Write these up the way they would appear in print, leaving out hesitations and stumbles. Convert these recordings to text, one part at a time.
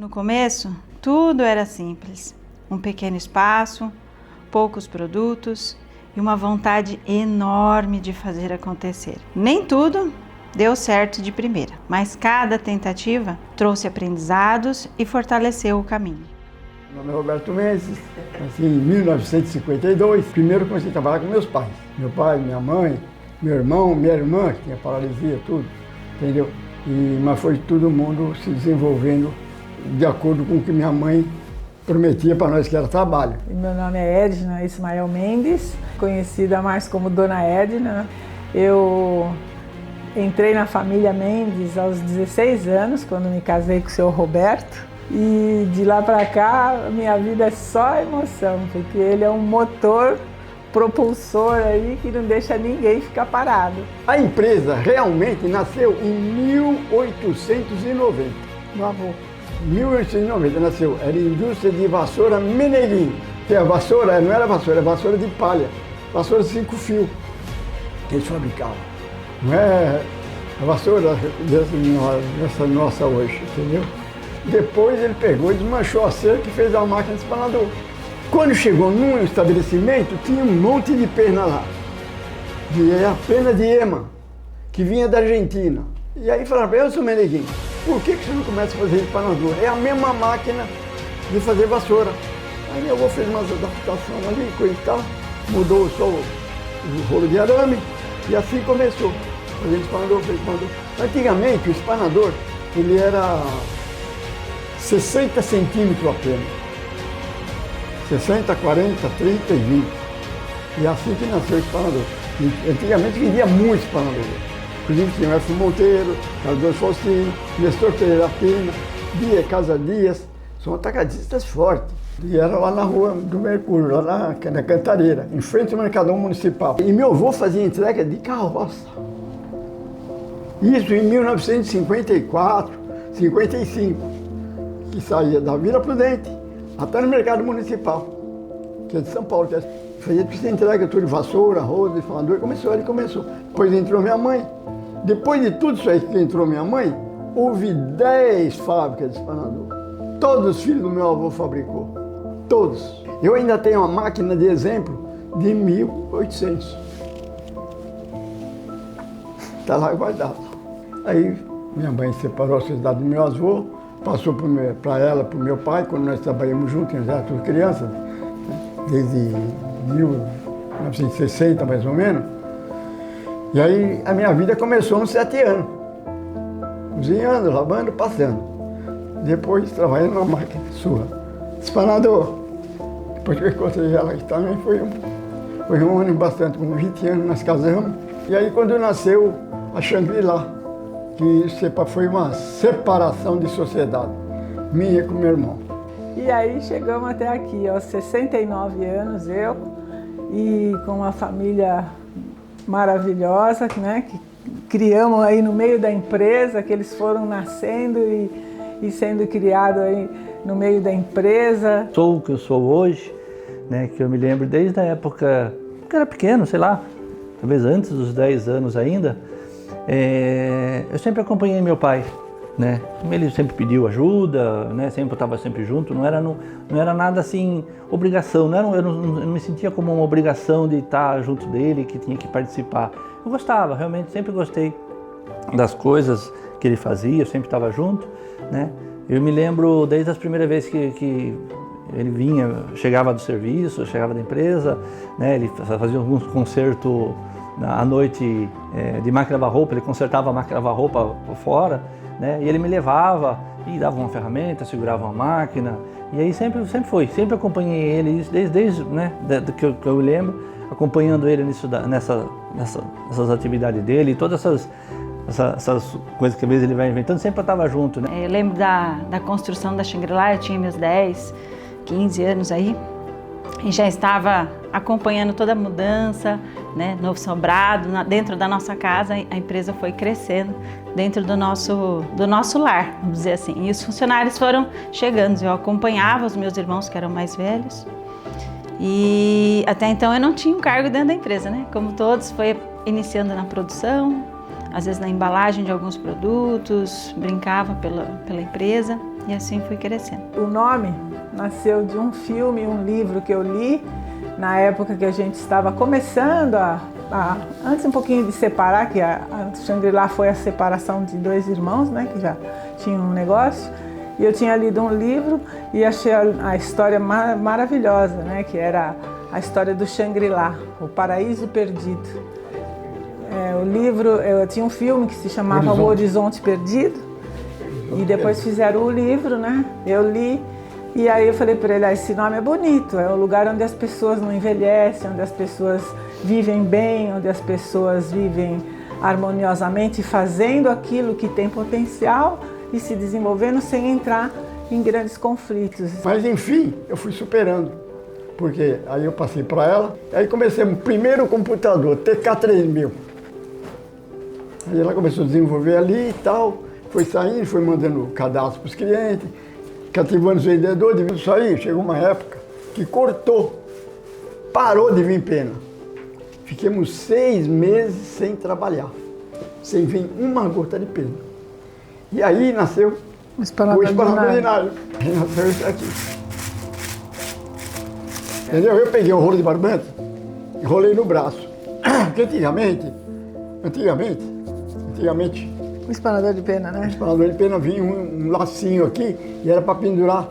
No começo, tudo era simples. Um pequeno espaço, poucos produtos e uma vontade enorme de fazer acontecer. Nem tudo deu certo de primeira, mas cada tentativa trouxe aprendizados e fortaleceu o caminho. Meu nome é Roberto Mendes, nasci em 1952. Primeiro comecei a trabalhar com meus pais. Meu pai, minha mãe, meu irmão, minha irmã, que tinha paralisia, tudo, entendeu? Mas foi todo mundo se desenvolvendo de acordo com o que minha mãe prometia para nós, que era trabalho. Meu nome é Edna Ismael Mendes, conhecida mais como Dona Edna. Eu entrei na família Mendes aos 16 anos, quando me casei com o seu Roberto. E de lá para cá, minha vida é só emoção, porque ele é um motor propulsor aí que não deixa ninguém ficar parado. A empresa realmente nasceu em 1890. Meu avô. 1890 nasceu, era indústria de vassoura Meneguinho. Que a vassoura não era vassoura, era vassoura de palha, vassoura de 5 fios que eles fabricavam. Não é a vassoura dessa nossa hoje, entendeu? Depois ele pegou e desmanchou a cerca e fez a máquina de espanador. Quando chegou num estabelecimento, tinha um monte de pena lá. A pena de ema, que vinha da Argentina. E aí falaram para ele: eu sou Meneguinho, por que você não começa a fazer espanador? É a mesma máquina de fazer vassoura. Aí meu avô fez uma adaptação ali, coisa e tal, mudou só o rolo de arame e assim começou. Fazer espanador, fez espanador. Antigamente o espanador, ele era 60 centímetros apenas. 60, 40, 30 e 20. E assim que nasceu o espanador. E antigamente vendia muito espanador. Inclusive tinha o F. Monteiro, Carlos Faustino, Nestor Pereira Pina, Casa Dias, são atacadistas fortes. E era lá na rua do Mercúrio, lá na Cantareira, em frente ao Mercadão Municipal. E meu avô fazia entrega de carroça. Isso em 1954, 55, que saía da Vila Prudente até no Mercado Municipal, que é de São Paulo. Fazia essa entrega, tudo de vassoura, roda, espanador, ele começou. Depois entrou minha mãe. Depois de tudo isso aí que entrou minha mãe, houve 10 fábricas de espanador. Todos os filhos do meu avô fabricou. Todos. Eu ainda tenho uma máquina de exemplo de 1800. Está lá guardada. Aí minha mãe separou a sociedade do meu avô, passou para ela, para o meu pai, quando nós trabalhamos juntos, nós éramos tudo crianças, desde 1960 mais ou menos. E aí a minha vida começou uns 7 anos, cozinhando, lavando, passando. Depois trabalhando na máquina sua, espanador. Depois que eu encontrei ela aqui também foi um ano bastante, com 20 anos nós casamos. E aí quando nasceu a Shangri-La, que foi uma separação de sociedade, minha com meu irmão. E aí chegamos até aqui, aos 69 anos, eu, e com uma família maravilhosa, né, que criamos aí no meio da empresa, que eles foram nascendo e sendo criados aí no meio da empresa. Sou o que eu sou hoje, né, que eu me lembro desde a época que eu era pequeno, sei lá, talvez antes dos 10 anos ainda, eu sempre acompanhei meu pai, né? Ele sempre pediu ajuda, né? Sempre estava sempre junto, não era nada assim, obrigação, eu não me sentia como uma obrigação de estar junto dele, que tinha que participar. Eu gostava, realmente, sempre gostei das coisas que ele fazia, eu sempre estava junto, né? Eu me lembro desde as primeiras vezes que ele chegava do serviço, chegava da empresa, né? Ele fazia alguns concertos à noite de máquina de lavar roupa, ele consertava a máquina de lavar roupa fora, né? E ele me levava e dava uma ferramenta, segurava uma máquina, e aí sempre sempre acompanhei ele, desde né, que eu lembro, acompanhando ele nessas atividades dele, todas essas coisas que às vezes ele vai inventando, sempre eu estava junto, né? Eu lembro da construção da Shangri-La, eu tinha meus 10, 15 anos aí, e já estava acompanhando toda a mudança, né, novo sobrado, dentro da nossa casa, a empresa foi crescendo dentro do nosso lar, vamos dizer assim. E os funcionários foram chegando, eu acompanhava os meus irmãos que eram mais velhos, e até então eu não tinha um cargo dentro da empresa, né? Como todos, foi iniciando na produção, às vezes na embalagem de alguns produtos, brincava pela empresa. E assim fui crescendo. O nome nasceu de um filme, um livro que eu li na época que a gente estava começando antes um pouquinho de separar, que a Shangri-La foi a separação de dois irmãos, né, que já tinham um negócio. E eu tinha lido um livro e achei a história maravilhosa, né, que era a história do Shangri-La, o Paraíso Perdido. O livro, eu tinha um filme que se chamava O Horizonte Perdido, e depois fizeram o livro, né? Eu li, e aí eu falei para ele, esse nome é bonito, é o lugar onde as pessoas não envelhecem, onde as pessoas vivem bem, onde as pessoas vivem harmoniosamente, fazendo aquilo que tem potencial e se desenvolvendo sem entrar em grandes conflitos. Mas enfim, eu fui superando, porque aí eu passei para ela, aí comecei o primeiro computador, TK3000. Aí ela começou a desenvolver ali e tal, foi saindo, foi mandando cadastro para os clientes, cativando os vendedores, isso aí, chegou uma época que cortou, parou de vir pena. Fiquemos 6 meses sem trabalhar, sem vir uma gota de pena. E aí nasceu o espanador ordinário. Aí nasceu isso aqui. Entendeu? Eu peguei um rolo de barbante e rolei no braço. Porque antigamente, O espanador de pena, né? o espanador de pena vinha um lacinho aqui e era para pendurar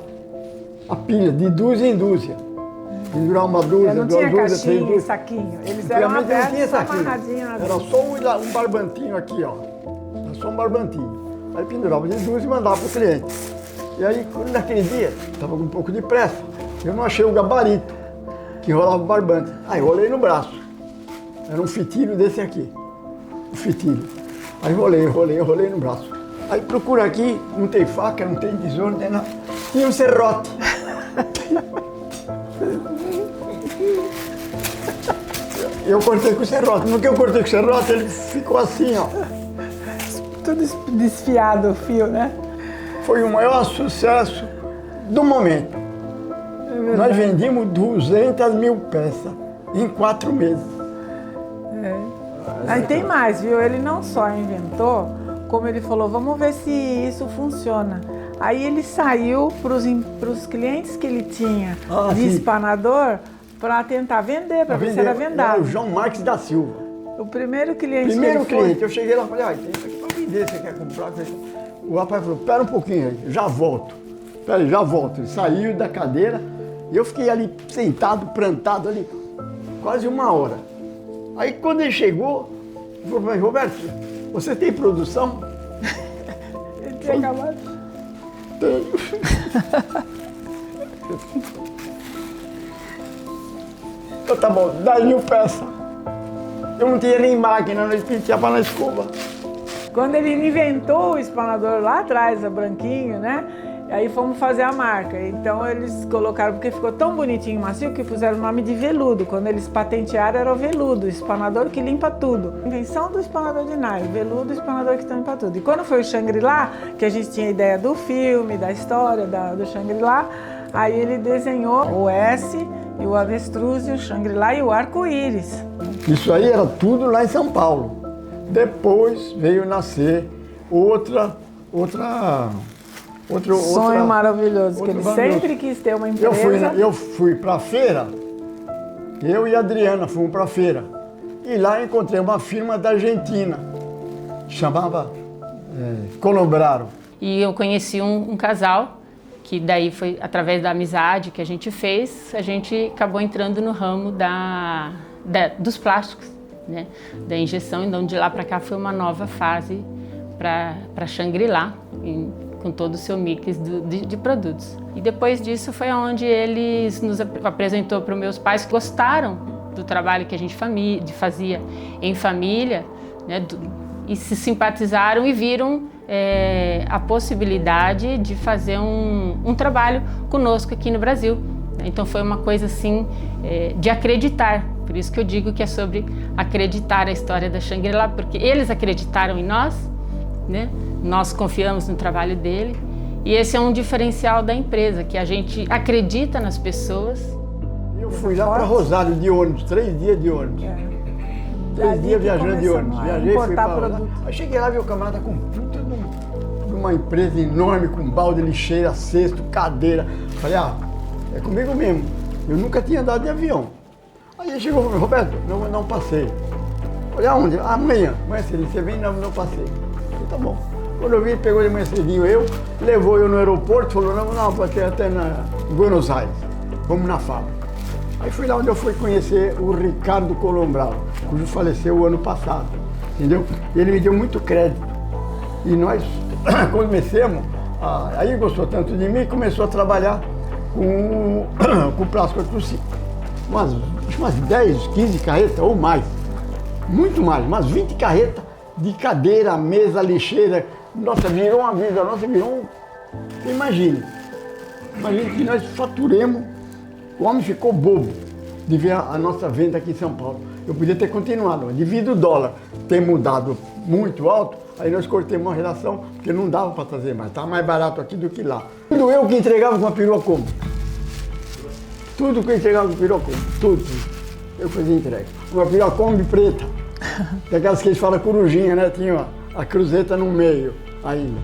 a pilha de dúzia em dúzia. Pendurar uma dúzia, não duas tinha dúzias, caixinha, três dúzias. saquinho. Eles eram abertos, só amarradinhos na Era só um barbantinho aqui, ó. Era só um barbantinho. Aí pendurava de dúzia e mandava para o cliente. E aí, naquele dia, estava com um pouco de pressa, eu não achei o gabarito que enrolava o barbante. Aí rolei no braço. Era um fitilho desse aqui. Um fitilho. Aí rolei no braço. Aí procura aqui, não tem faca, não tem tesouro, não tem nada. Tinha um serrote. Eu cortei com o serrote. No que eu cortei com o serrote, ele ficou assim, ó. Tudo desfiado o fio, né? Foi o maior sucesso do momento. Nós vendimos 200 mil peças em 4 meses. Aí tem mais, viu? Ele não só inventou, como ele falou, vamos ver se isso funciona. Aí ele saiu para os clientes que ele tinha de espanador para tentar vender, para ver se era vendável. Era o João Marques da Silva. O primeiro cliente Eu cheguei lá e falei, tem isso aqui para vender, você quer comprar? O rapaz falou, espera um pouquinho aí, já volto. Espera aí, já volto. Ele saiu da cadeira e eu fiquei ali sentado, plantado ali, quase 1 hora. Aí quando ele chegou, ele falou, Roberto, você tem produção? Ele tinha acabado. Tenho. Então tá bom, 10 mil peças. Eu não tinha nem máquina, nós penteava na escova. Quando ele inventou o espanador lá atrás, a branquinho, né? Aí fomos fazer a marca. Então eles colocaram, porque ficou tão bonitinho e macio, que puseram o nome de veludo. Quando eles patentearam, era o veludo, o espanador que limpa tudo. Invenção do espanador ordinário, veludo, espanador que limpa tudo. E quando foi o Shangri-La, que a gente tinha ideia do filme, da história do Shangri-La, aí ele desenhou o S e o avestruz e o Shangri-La e o arco-íris. Isso aí era tudo lá em São Paulo. Depois veio nascer outro sonho maravilhoso, que ele sempre quis ter uma empresa. Eu fui para a feira, eu e a Adriana fomos para a feira. E lá encontrei uma firma da Argentina, chamava Colobraro. E eu conheci um casal, que daí foi através da amizade que a gente fez, a gente acabou entrando no ramo dos plásticos, né? Da injeção. Então de lá para cá foi uma nova fase para Shangri-La, com todo o seu mix de produtos. E depois disso foi onde eles nos apresentou para os meus pais, que gostaram do trabalho que a gente fazia em família, né, e se simpatizaram e viram a possibilidade de fazer um trabalho conosco aqui no Brasil. Então foi uma coisa assim de acreditar. Por isso que eu digo que é sobre acreditar a história da Shangri-La, porque eles acreditaram em nós, né? Nós confiamos no trabalho dele, e esse é um diferencial da empresa, que a gente acredita nas pessoas. Eu fui lá para Rosário de ônibus, 3 dias de ônibus. 3 dias viajando de ônibus. Viajei, fui para lá. Aí cheguei lá e vi o camarada com puta de uma empresa enorme com balde, lixeira, cesto, cadeira. Falei, é comigo mesmo. Eu nunca tinha andado de avião. Aí chegou e falou, Roberto, não passei. Falei, aonde? Amanhã cedinho, você vem? Não passei. Falei, tá bom. Quando eu vi, ele pegou de manhã cedinho levou eu no aeroporto, falou, não, pode ter até na Buenos Aires. Vamos na fábrica. Aí fui lá onde eu fui conhecer o Ricardo Colombral, cujo faleceu o ano passado, entendeu? E ele me deu muito crédito. E nós comecemos, aí ele gostou tanto de mim, começou a trabalhar com plástico acrosílico. Umas 10, 15 carretas ou mais, muito mais, umas 20 carretas de cadeira, mesa, lixeira. Nossa, virou uma vida, Imagine que nós faturemos, o homem ficou bobo de ver a nossa venda aqui em São Paulo. Eu podia ter continuado, mas devido ao dólar ter mudado muito alto, aí nós cortamos uma relação, porque não dava para trazer mais, estava mais barato aqui do que lá. Tudo eu que entregava com a perua Kombi. Tudo que eu entregava com a perua Kombi, tudo. Eu fazia entrega. Uma perua Kombi preta, aquelas que eles falam corujinha, né? Tinha a cruzeta no meio ainda.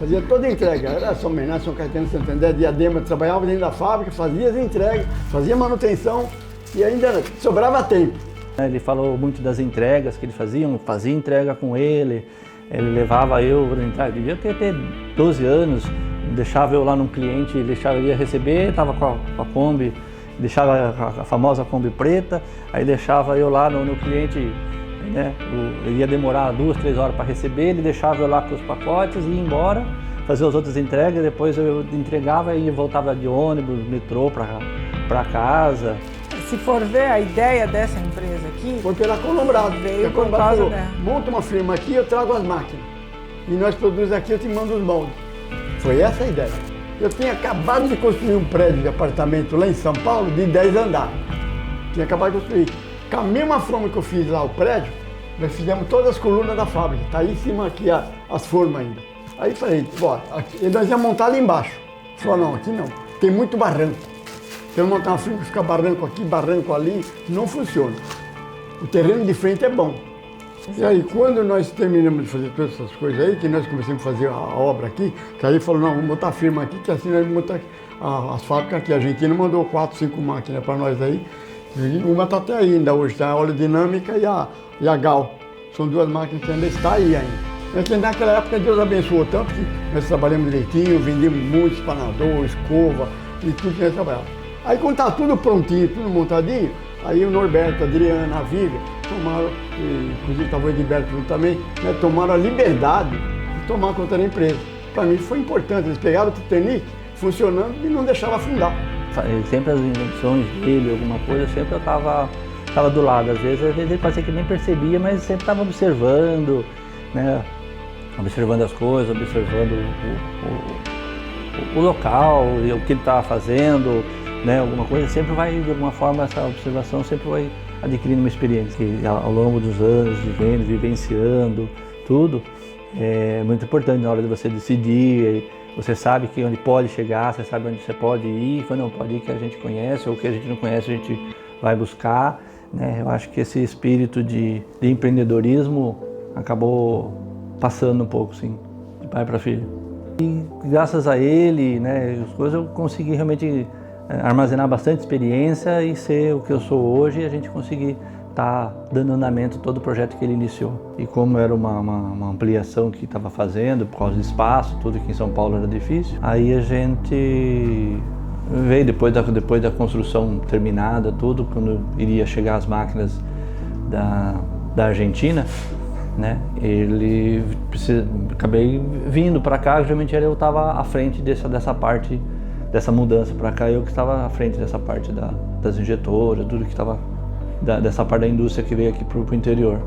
Fazia toda a entrega, era São Bernardo, São Caetano, Santander, Diadema, trabalhava dentro da fábrica, fazia as entregas, fazia manutenção e ainda sobrava tempo. Ele falou muito das entregas que ele fazia entrega com ele levava eu, devia ter 12 anos, deixava eu lá num cliente, ele ia receber, estava com a Kombi, deixava a famosa Kombi preta, aí deixava eu lá no cliente, né, ele ia demorar 2, 3 horas para receber, ele deixava eu lá com os pacotes e ia embora, fazer as outras entregas, depois eu entregava e voltava de ônibus, metrô para casa. Se for ver a ideia dessa empresa aqui... Foi pela Colombrado. Veio por causa dela. Monta uma firma aqui, eu trago as máquinas. E nós produzimos aqui, eu te mando os moldes. Foi essa a ideia. Eu tinha acabado de construir um prédio de apartamento lá em São Paulo de 10 andares. Tinha acabado de construir. Com a mesma forma que eu fiz lá o prédio, nós fizemos todas as colunas da fábrica. Está aí em cima aqui as formas ainda. Aí falei, nós íamos montar ali embaixo. Falou, não, aqui não. Tem muito barranco. Se eu montar uma firma que fica barranco aqui, barranco ali, não funciona. O terreno de frente é bom. E aí, quando nós terminamos de fazer todas essas coisas aí, que nós começamos a fazer a obra aqui, que aí falou, não, vamos botar a firma aqui, que assim nós vamos botar as fábricas aqui. A Argentina mandou 4, 5 máquinas para nós aí. E uma está até aí ainda hoje, tá? A Oleodinâmica e a Gal. São 2 máquinas que ainda estão aí ainda. Naquela época Deus abençoou tanto que nós trabalhamos direitinho, vendemos muito espanador, escova e tudo que nós trabalhávamos. Aí quando está tudo prontinho, tudo montadinho, aí o Norberto, a Adriana, a Vivian, tomaram, inclusive estava o Edilberto junto também, né, tomaram a liberdade de tomar conta da empresa. Para mim foi importante, eles pegaram o Titanic funcionando e não deixaram afundar. Sempre as invenções dele, alguma coisa, sempre eu estava do lado. Às vezes ele parecia que nem percebia, mas sempre estava observando, né, observando as coisas, observando o local, o que ele estava fazendo. Né, alguma coisa, sempre vai, de alguma forma, essa observação sempre vai adquirindo uma experiência. E ao longo dos anos, vivendo, vivenciando, tudo, é muito importante na hora de você decidir. Você sabe que onde pode chegar, você sabe onde você pode ir, quando não pode ir, que a gente conhece, ou que a gente não conhece, a gente vai buscar. Né? Eu acho que esse espírito de empreendedorismo acabou passando um pouco, sim, de pai para filho. E graças a ele, né, as coisas, eu consegui realmente armazenar bastante experiência e ser o que eu sou hoje, e a gente conseguir estar dando andamento a todo o projeto que ele iniciou. E como era uma ampliação que estava fazendo, por causa do espaço, tudo aqui em São Paulo era difícil, aí a gente veio depois da construção terminada, tudo, quando iria chegar as máquinas da Argentina, né? Acabei vindo para cá, geralmente eu estava à frente dessa parte, dessa mudança para cá, eu que estava à frente dessa parte das injetoras, tudo que estava dessa parte da indústria que veio aqui para o interior.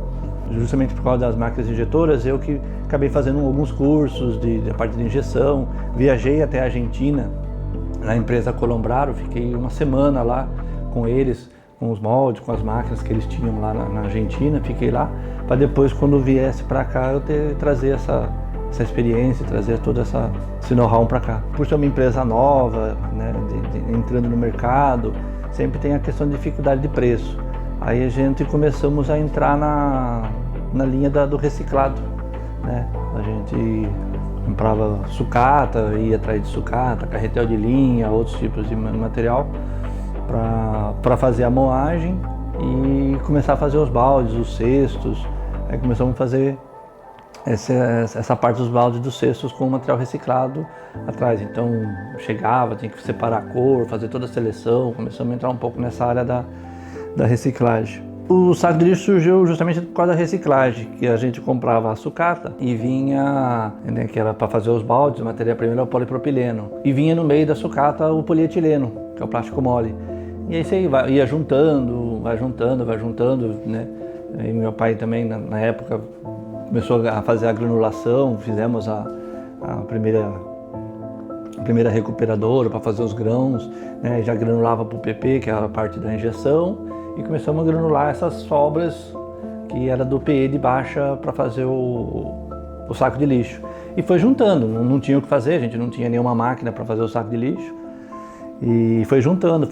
Justamente por causa das máquinas injetoras, eu que acabei fazendo alguns cursos da parte de injeção, viajei até a Argentina, na empresa Colombraro, fiquei uma semana lá com eles, com os moldes, com as máquinas que eles tinham lá na Argentina, fiquei lá, para depois, quando viesse para cá, eu trazer essa experiência, trazer todo esse know-how para cá. Por ser uma empresa nova, né, entrando no mercado, sempre tem a questão de dificuldade de preço. Aí a gente começamos a entrar na linha do reciclado, né? A gente comprava sucata, ia atrás de sucata, carretel de linha, outros tipos de material para fazer a moagem e começar a fazer os baldes, os cestos. Aí começamos a fazer essa parte dos baldes e dos cestos com material reciclado atrás. Então chegava, tinha que separar a cor, fazer toda a seleção, começamos a entrar um pouco nessa área da reciclagem. O saco de lixo surgiu justamente por causa da reciclagem, que a gente comprava a sucata e vinha, né, que era para fazer os baldes, a matéria-prima era o polipropileno, e vinha no meio da sucata o polietileno, que é o plástico mole. E aí você ia juntando, vai juntando, né? E meu pai também, na época, começou a fazer a granulação, fizemos a primeira recuperadora para fazer os grãos, né? Já granulava para o PP, que era a parte da injeção, e começamos a granular essas sobras que era do PE de baixa para fazer o saco de lixo. E foi juntando, não tinha o que fazer, a gente não tinha nenhuma máquina para fazer o saco de lixo. E foi juntando,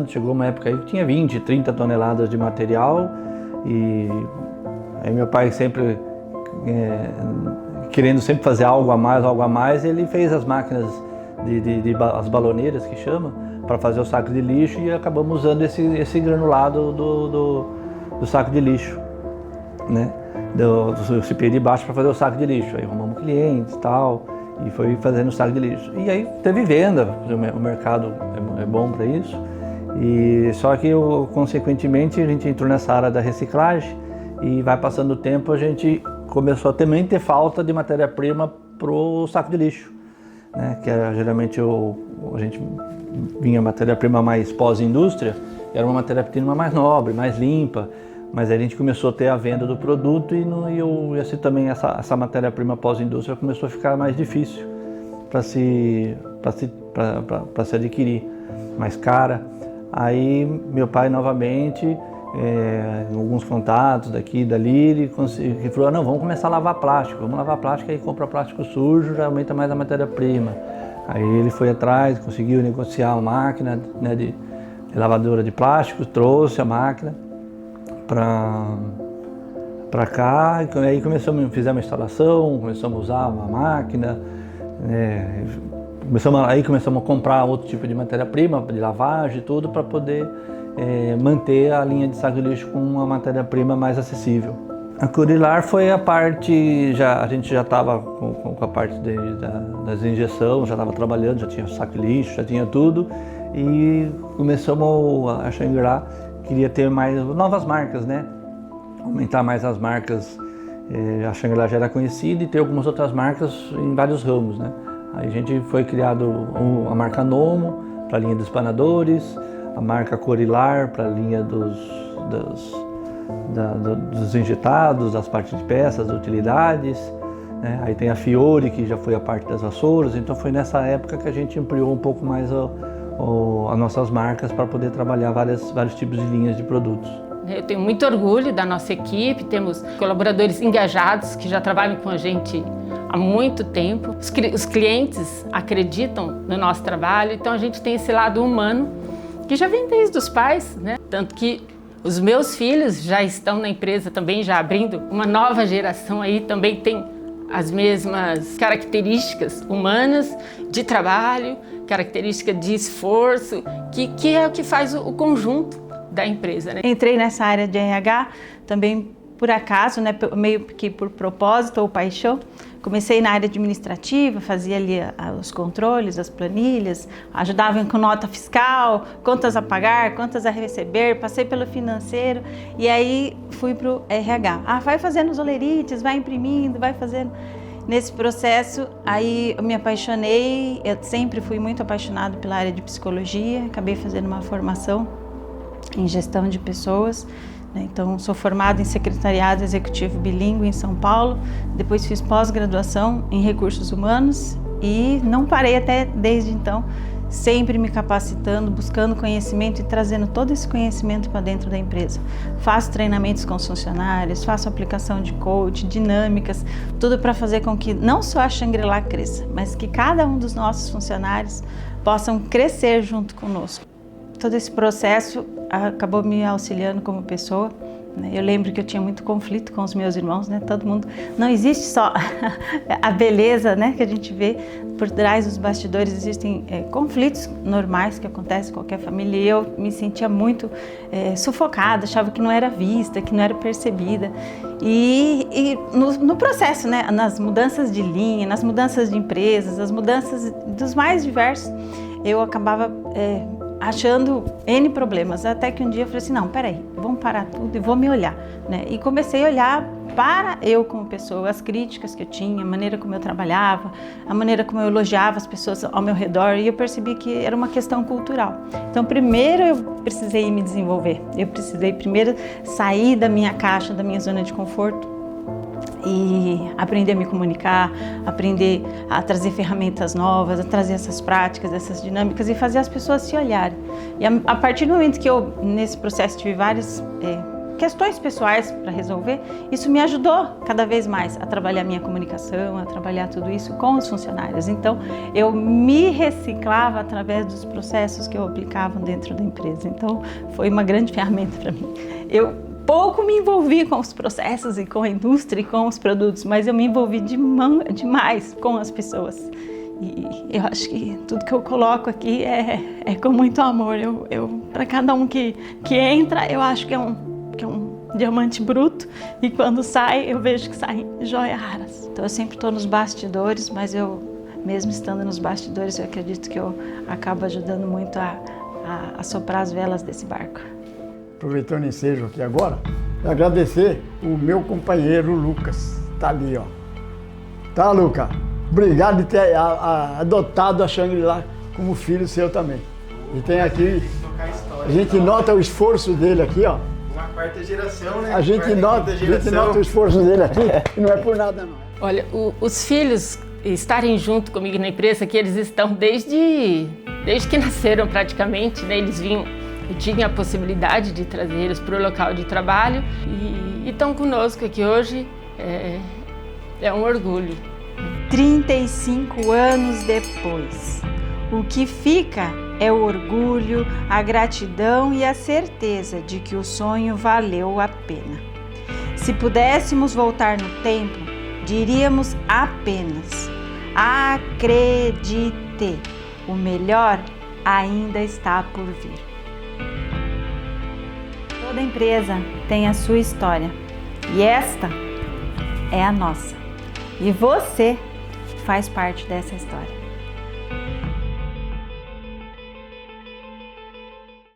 chegou uma época aí que tinha 20, 30 toneladas de material. E aí meu pai sempre, querendo sempre fazer algo a mais, ele fez as máquinas, as baloneiras que chama, para fazer o saco de lixo, e acabamos usando esse granulado do saco de lixo, né? Do CPI de baixo para fazer o saco de lixo. Aí arrumamos clientes e tal, e foi fazendo o saco de lixo. E aí teve venda, o mercado é bom para isso. E só que consequentemente a gente entrou nessa área da reciclagem e vai passando o tempo, a gente começou a também ter falta de matéria-prima para o saco de lixo, né? Que era geralmente a gente vinha matéria-prima mais pós-indústria, era uma matéria-prima mais nobre, mais limpa, mas aí a gente começou a ter a venda do produto e assim também essa matéria-prima pós-indústria começou a ficar mais difícil para se adquirir, mais cara. Aí meu pai novamente, em alguns contatos daqui e dali, ele falou, não, vamos começar a lavar plástico, aí compra plástico sujo, já aumenta mais a matéria-prima. Aí ele foi atrás, conseguiu negociar uma máquina, né, de lavadora de plástico, trouxe a máquina para cá, e aí fizemos a instalação, começamos a usar uma máquina, começamos a comprar outro tipo de matéria-prima, de lavagem e tudo, para poder manter a linha de saco de lixo com uma matéria-prima mais acessível. A Corilar foi a parte, a gente já estava com a parte das injeções, já estava trabalhando, já tinha saco de lixo, já tinha tudo, e começamos a Shangri-La, queria ter mais novas marcas, né? Aumentar mais as marcas. A Shangri-La já era conhecida e ter algumas outras marcas em vários ramos, né? Aí a gente foi criado a marca Nomo para a linha dos espanadores, a marca Corilar para a linha dos injetados, das partes de peças, utilidades, né? Aí tem a Fiore, que já foi a parte das vassouras, então foi nessa época que a gente ampliou um pouco mais as nossas marcas para poder trabalhar vários tipos de linhas de produtos. Eu tenho muito orgulho da nossa equipe, temos colaboradores engajados que já trabalham com a gente há muito tempo. Os clientes acreditam no nosso trabalho, então a gente tem esse lado humano que já vem desde os pais, né? Tanto que os meus filhos já estão na empresa também, já abrindo uma nova geração aí, também tem as mesmas características humanas de trabalho, característica de esforço, que é o que faz o conjunto da empresa, né? Entrei nessa área de RH também por acaso, né, meio que por propósito ou paixão. Comecei na área administrativa, fazia ali os controles, as planilhas, ajudava com nota fiscal, contas a pagar, contas a receber, passei pelo financeiro e aí fui para o RH. Vai fazendo os olerites, vai imprimindo, vai fazendo. Nesse processo, aí eu me apaixonei, eu sempre fui muito apaixonada pela área de psicologia, acabei fazendo uma formação em gestão de pessoas. Então, sou formada em secretariado executivo bilíngue em São Paulo, depois fiz pós-graduação em recursos humanos e não parei até desde então, sempre me capacitando, buscando conhecimento e trazendo todo esse conhecimento para dentro da empresa. Faço treinamentos com os funcionários, faço aplicação de coach, dinâmicas, tudo para fazer com que não só a Shangri-La cresça, mas que cada um dos nossos funcionários possam crescer junto conosco. Todo esse processo acabou me auxiliando como pessoa, né? Eu lembro que eu tinha muito conflito com os meus irmãos, né? Todo mundo, não existe só a beleza, né, que a gente vê por trás dos bastidores, existem conflitos normais que acontecem em qualquer família, e eu me sentia muito sufocada, achava que não era vista, que não era percebida. E no processo, né, nas mudanças de linha, nas mudanças de empresas, as mudanças dos mais diversos, eu acabava achando N problemas, até que um dia eu falei assim, não, peraí, vamos parar tudo e vou me olhar, né? E comecei a olhar para eu como pessoa, as críticas que eu tinha, a maneira como eu trabalhava, a maneira como eu elogiava as pessoas ao meu redor, e eu percebi que era uma questão cultural. Então, primeiro eu precisei me desenvolver, eu precisei primeiro sair da minha caixa, da minha zona de conforto, e aprender a me comunicar, aprender a trazer ferramentas novas, a trazer essas práticas, essas dinâmicas e fazer as pessoas se olharem. E a partir do momento que eu, nesse processo, tive várias questões pessoais para resolver, isso me ajudou cada vez mais a trabalhar minha comunicação, a trabalhar tudo isso com os funcionários. Então, eu me reciclava através dos processos que eu aplicava dentro da empresa. Então, foi uma grande ferramenta para mim. Eu pouco me envolvi com os processos e com a indústria e com os produtos, mas eu me envolvi demais com as pessoas. E eu acho que tudo que eu coloco aqui é com muito amor. Para cada um que entra, eu acho que é um diamante bruto, e quando sai, eu vejo que saem joias raras. Então eu sempre estou nos bastidores, mas eu, mesmo estando nos bastidores, eu acredito que eu acabo ajudando muito a soprar as velas desse barco. Aproveitando o ensejo aqui agora, agradecer o meu companheiro Lucas, tá ali, ó. Tá, Lucas? Obrigado de ter adotado a Shangri-La como filho seu também. E tem aqui, a gente nota o esforço dele aqui, ó. Uma quarta geração, né? A gente nota o esforço dele aqui, e não é por nada não. Olha, os filhos estarem junto comigo na empresa, que eles estão desde que nasceram praticamente, né? Eles vinham, eu tinha a possibilidade de trazer eles para o local de trabalho e estão conosco aqui hoje, é um orgulho. 35 anos depois, o que fica é o orgulho, a gratidão e a certeza de que o sonho valeu a pena. Se pudéssemos voltar no tempo, diríamos apenas: acredite, o melhor ainda está por vir. Toda empresa tem a sua história e esta é a nossa. E você faz parte dessa história.